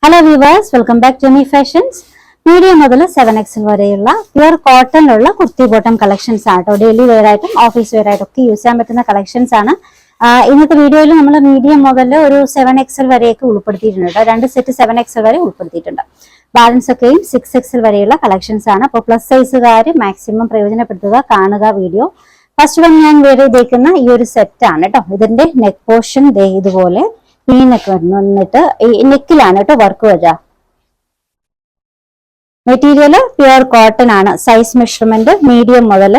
Hello viewers, welcome back to Me Fashions. Medium മുതൽ 7XL വരെയുള്ള pure കോട്ടണിലുള്ള kurti bottom collections ആണ് കേട്ടോ. ഡെയിലി വെയർ ആയിട്ടും ഓഫീസ് വെയർ ആയിട്ടും ഒക്കെ യൂസ് ചെയ്യാൻ പറ്റുന്ന കളക്ഷൻസ് ആണ്. ഇന്നത്തെ വീഡിയോയിൽ നമ്മൾ മീഡിയം മുതൽ ഒരു 7XL വരെയൊക്കെ ഉൾപ്പെടുത്തിയിട്ടുണ്ട് കേട്ടോ. 2 സെറ്റ് 7XL വരെ ഉൾപ്പെടുത്തിയിട്ടുണ്ട്. ബാലൻസ് ഒക്കെയും 6XL വരെയുള്ള കളക്ഷൻസ് ആണ്. അപ്പോൾ പ്ലസ് സൈസുകാർ മാക്സിമം പ്രയോജനപ്പെടുത്തുക, കാണുക വീഡിയോ. ഫസ്റ്റ് വൺ ഞാൻ വെയർ ചെയ്തേക്കുന്ന ഈ ഒരു സെറ്റ് ആണ് കേട്ടോ. ഇതിന്റെ നെക്ക് പോർഷൻ ഇതുപോലെ ഈ നെക്ക് വന്നിട്ട് ഈ നെക്കിലാണ് കേട്ടോ വർക്ക് വരിക. മെറ്റീരിയൽ പ്യുർ കോട്ടൺ ആണ്. സൈസ് മെഷർമെന്റ് മീഡിയം മുതൽ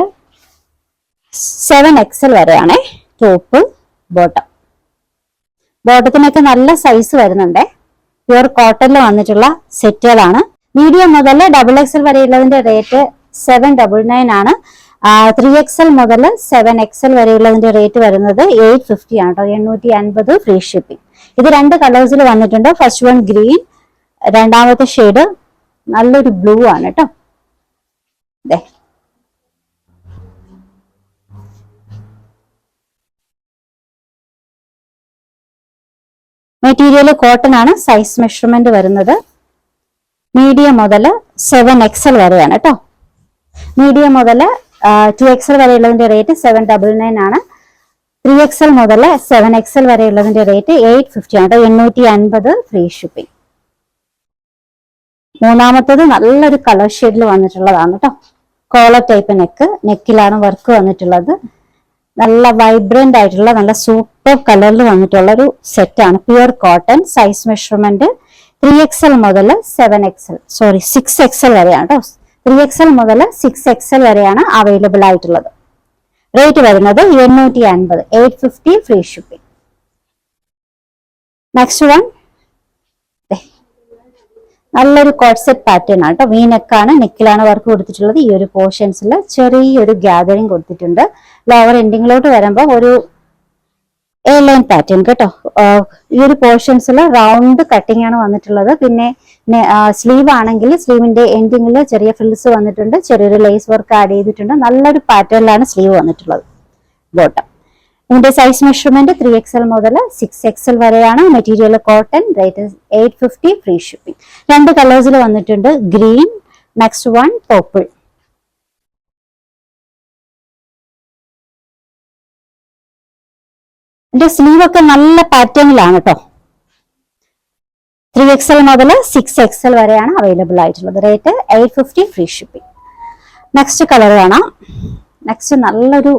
7XL വരെയാണേ. ടോപ്പ് ബോട്ടത്തിനൊക്കെ നല്ല സൈസ് വരുന്നുണ്ടേ. പ്യുർ കോട്ടണിൽ വന്നിട്ടുള്ള സെറ്റുകളാണ്. മീഡിയം മുതൽ XXL വരെയുള്ളതിന്റെ റേറ്റ് 799 ആണ്. 3XL മുതൽ 7XL വരെയുള്ളതിന്റെ റേറ്റ് വരുന്നത് 850 ആണ് കേട്ടോ. 850 ഫ്രീ ഷിപ്പിംഗ്. ഇത് 2 കളേഴ്സിൽ വന്നിട്ടുണ്ട്. ഫസ്റ്റ് വൺ ഗ്രീൻ, രണ്ടാമത്തെ ഷെയ്ഡ് നല്ലൊരു ബ്ലൂ ആണ് കേട്ടോ. മെറ്റീരിയൽ കോട്ടൺ ആണ്. സൈസ് മെഷർമെന്റ് വരുന്നത് മീഡിയം മുതൽ 7XL വരെയാണ് കേട്ടോ. മീഡിയം മുതൽ 2XL വരെയുള്ളതിന്റെ റേറ്റ് 799 ആണ്. 3XL മുതൽ 7XL വരെയുള്ളതിന്റെ റേറ്റ് 850 ആണ്. 850 ഫ്രീ ഷിപ്പിംഗ്. മൂന്നാമത്തത് നല്ലൊരു കളർ ഷെയ്ഡിൽ വന്നിട്ടുള്ളതാണ് കേട്ടോ. കോളർ ടൈപ്പ് നെക്കിലാണ് വർക്ക് വന്നിട്ടുള്ളത്. നല്ല വൈബ്രന്റ് ആയിട്ടുള്ള നല്ല സൂപ്പർ കളറിൽ വന്നിട്ടുള്ള ഒരു സെറ്റാണ്. Pure cotton. Size measurement 3XL മുതൽ 6XL വരെയാണ് കേട്ടോ. 3XL മുതൽ 6XL വരെയാണ് അവൈലബിൾ ആയിട്ടുള്ളത്. റേറ്റ് വരുന്നത് 850, 850 ഫ്രീ ഷിപ്പിംഗ്. നെക്സ്റ്റ് വൺ നല്ലൊരു കോട്ട് സെറ്റ് പാറ്റേൺ ആണ് കേട്ടോ. വി നെക്കാണ്. നെക്കിലാണ് വർക്ക് കൊടുത്തിട്ടുള്ളത്. ഈ ഒരു പോർഷൻസിൽ ചെറിയൊരു ഗ്യാതറിംഗ് കൊടുത്തിട്ടുണ്ട്. ലോവർ എൻഡിങ്ങിലോട്ട് വരുമ്പോൾ ഒരു എ ലൈൻ പാറ്റേൺ കേട്ടോ. ഈ ഒരു പോർഷൻസിൽ റൗണ്ട് കട്ടിംഗ് ആണ് വന്നിട്ടുള്ളത്. പിന്നെ സ്ലീവ് ആണെങ്കിൽ സ്ലീവിന്റെ എൻഡിങ്ങിൽ ചെറിയ ഫ്രിൽസ് വന്നിട്ടുണ്ട്. ചെറിയൊരു ലേസ് വർക്ക് ആഡ് ചെയ്തിട്ടുണ്ട്. നല്ലൊരു പാറ്റേണിലാണ് സ്ലീവ് വന്നിട്ടുള്ളത്. ബോട്ടം. ഇതിന്റെ സൈസ് മെഷർമെന്റ് 3XL മുതൽ 6XL വരെയാണ്. Material cotton. Rate 850 free shipping. 2 കളേഴ്സിൽ വന്നിട്ടുണ്ട്. Green, next one purple. ഇതിന്റെ സ്ലീവ് ഒക്കെ നല്ല പാറ്റേണിലാണ് കേട്ടോ. 3XL മുതൽ 6XL വരെയാണ് അവൈലബിൾ ആയിട്ടുള്ളത്. Rate 850 free shipping. Next colour കാണാം. നെക്സ്റ്റ് നല്ലൊരു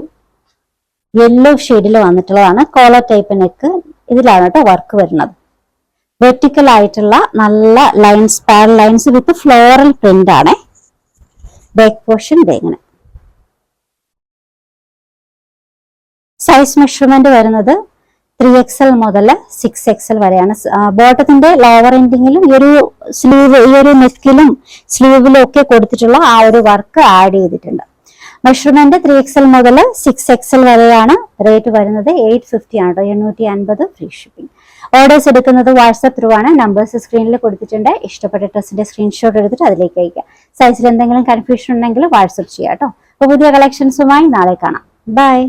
യെല്ലോ ഷെയ്ഡിൽ വന്നിട്ടുള്ളതാണ്. Collar type neck. ഇതിലാണ് കേട്ടോ വർക്ക് വരുന്നത്. വെർട്ടിക്കൽ ആയിട്ടുള്ള നല്ല lines, parallel lines with floral print ആണ്. ബാക്ക് പോർഷൻ ഇങ്ങനെ. സൈസ് മെഷർമെന്റ് വരുന്നത് 3XL മുതൽ 6XL വരെയാണ്. ബോട്ടത്തിന്റെ ലോവർ എൻഡിങ്ങിലും ഈ ഒരു സ്ലീവ്, ഈ ഒരു നെക്കിലും സ്ലീവിലും ഒക്കെ കൊടുത്തിട്ടുള്ള ആ ഒരു വർക്ക് ആഡ് ചെയ്തിട്ടുണ്ട്. മെഷർമെന്റ് 3XL മുതൽ 6XL വരെയാണ്. റേറ്റ് വരുന്നത് 850 ആണ്. 850 ഫ്രീ ഷിപ്പിംഗ്. ഓർഡേഴ്സ് എടുക്കുന്നത് വാട്സ്ആപ്പ് ത്രൂ ആണ്. നമ്പേഴ്സ് സ്ക്രീനിൽ കൊടുത്തിട്ടുണ്ട്. ഇഷ്ടപ്പെട്ട ഡ്രസ്സിന്റെ സ്ക്രീൻഷോട്ട് എടുത്തിട്ട് അതിലേക്ക് അയക്കുക. സൈസിൽ എന്തെങ്കിലും കൺഫ്യൂഷൻ ഉണ്ടെങ്കിൽ വാട്സ്ആപ്പ് ചെയ്യാം കേട്ടോ. അപ്പോൾ പുതിയ കളക്ഷൻസുമായി നാളെ കാണാം. ബൈ.